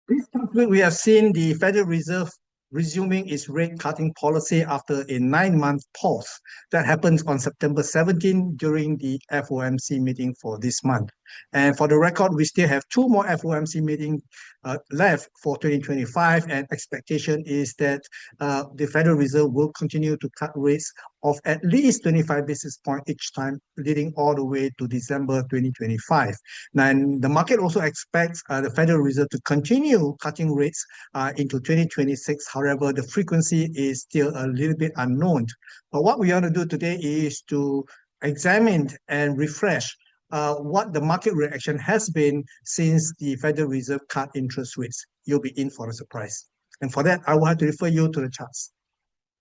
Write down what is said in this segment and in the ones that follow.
This past week, we have seen the Federal Reserve resuming its rate cutting policy after a 9-month pause. That happens on September 17 during the FOMC meeting for this month. And for the record, we still have two more FOMC meetings left for 2025, and expectation is that the Federal Reserve will continue to cut rates of at least 25 basis points each time, leading all the way to December 2025. And the market also expects the Federal Reserve to continue cutting rates into 2026. However, the frequency is still a little bit unknown. But what we want to do today is to examine and refresh what the market reaction has been since the Federal Reserve cut interest rates. You'll be in for a surprise. And for that, I will have to refer you to the charts.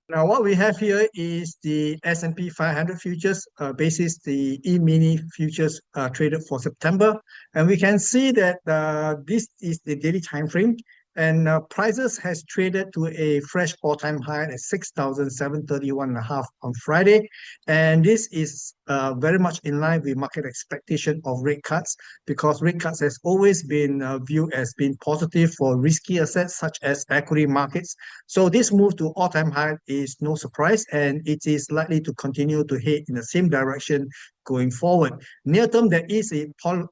Now, what we have here is the S&P 500 futures, basis the E-mini futures traded for September. And we can see that this is the daily time frame. And prices has traded to a fresh all-time high at 6,731.5 on Friday. And this is very much in line with market expectation of rate cuts, because rate cuts has always been viewed as being positive for risky assets such as equity markets. So this move to all-time high is no surprise, and it is likely to continue to head in the same direction going forward. Near term, there is a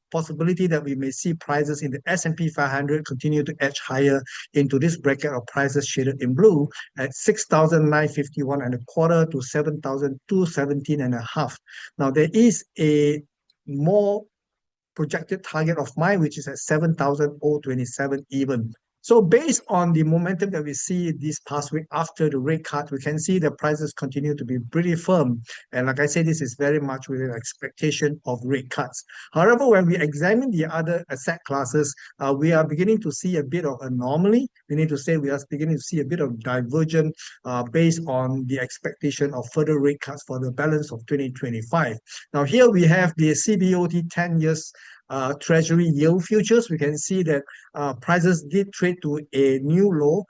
possibility that we may see prices in the S&P 500 continue to edge higher into this bracket of prices shaded in blue at 6,951 and a quarter to 7,217 and a half. Now, there is a more projected target of mine, which is at 7,027 even. So based on the momentum that we see this past week after the rate cut, we can see the prices continue to be pretty firm. And like I said, this is very much within expectation of rate cuts. However, when we examine the other asset classes, we are beginning to see a bit of anomaly. We need to say we are beginning to see a bit of divergence based on the expectation of further rate cuts for the balance of 2025. Now here we have the CBOT 10 years Treasury yield futures. We can see that prices did trade to a new low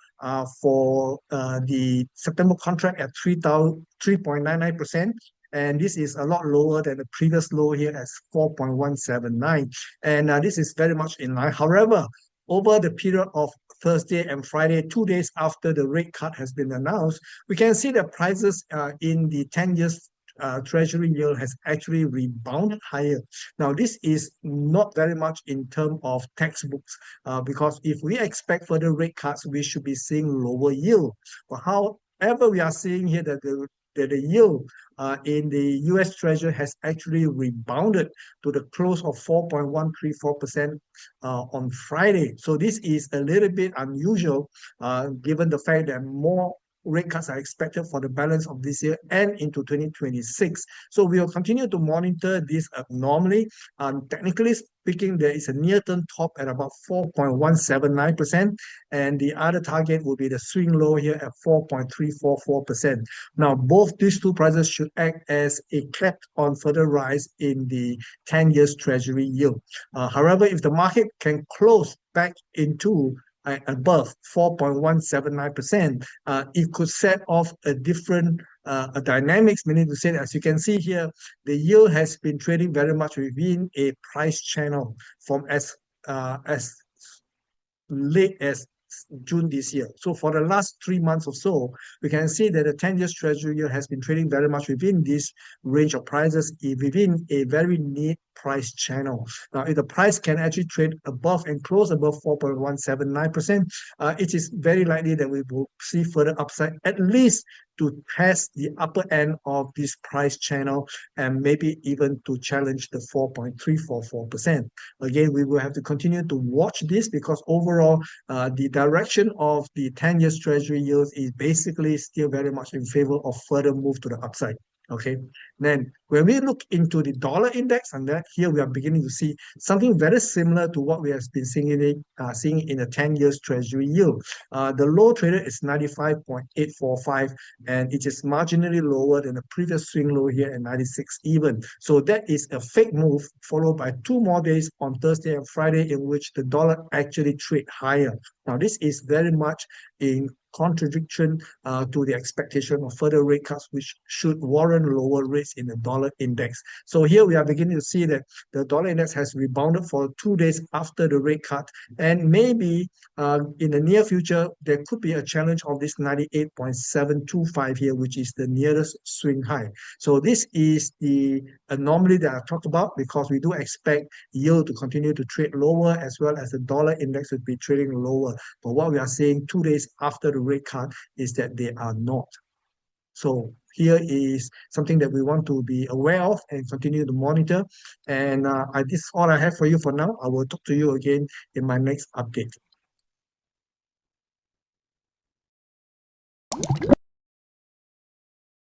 for the September contract at 3.99%. And this is a lot lower than the previous low here at 4.179. And this is very much in line. However, over the period of Thursday and Friday, 2 days after the rate cut has been announced, we can see that prices in the 10 years Treasury yield has actually rebounded higher. Now, this is not very much in terms of textbooks, because if we expect further rate cuts, we should be seeing lower yield. But however, we are seeing here that the yield in the US Treasury has actually rebounded to the close of 4.134% on Friday. So this is a little bit unusual, given the fact that more rate cuts are expected for the balance of this year and into 2026. So we will continue to monitor this anomaly. Technically speaking, there is a near-term top at about 4.179%, and the other target will be the swing low here at 4.344%. Now, both these two prices should act as a cap on further rise in the 10 years Treasury yield. However, if the market can close back into above 4.179%, it could set off a different dynamics, meaning to say that, as you can see here, the yield has been trading very much within a price channel from as late as June this year. So for the last 3 months or so, we can see that the 10 years Treasury yield has been trading very much within this range of prices, within a very neat price channel. Now, if the price can actually trade above and close above 4.179%, it is very likely that we will see further upside, at least to test the upper end of this price channel and maybe even to challenge the 4.344%. Again, we will have to continue to watch this, because overall, the direction of the 10 years Treasury yields is basically still very much in favor of further move to the upside. Okay, then when we look into the dollar index, and that here we are beginning to see something very similar to what we have been seeing in the 10 years Treasury yield. The low traded is 95.845, and it is marginally lower than the previous swing low here at 96 even. So that is a fake move, followed by 2 more days on Thursday and Friday in which the dollar actually trade higher. Now, this is very much in contradiction to the expectation of further rate cuts, which should warrant lower rates is in the dollar index. So here we are beginning to see that the dollar index has rebounded for 2 days after the rate cut, and maybe in the near future there could be a challenge of this 98.725 here, which is the nearest swing high. So this is the anomaly that I talked about, because we do expect yield to continue to trade lower, as well as the dollar index would be trading lower. But what we are seeing 2 days after the rate cut is that they are not. So here is something that we want to be aware of and continue to monitor. And this is all I have for you for now. I will talk to you again in my next update.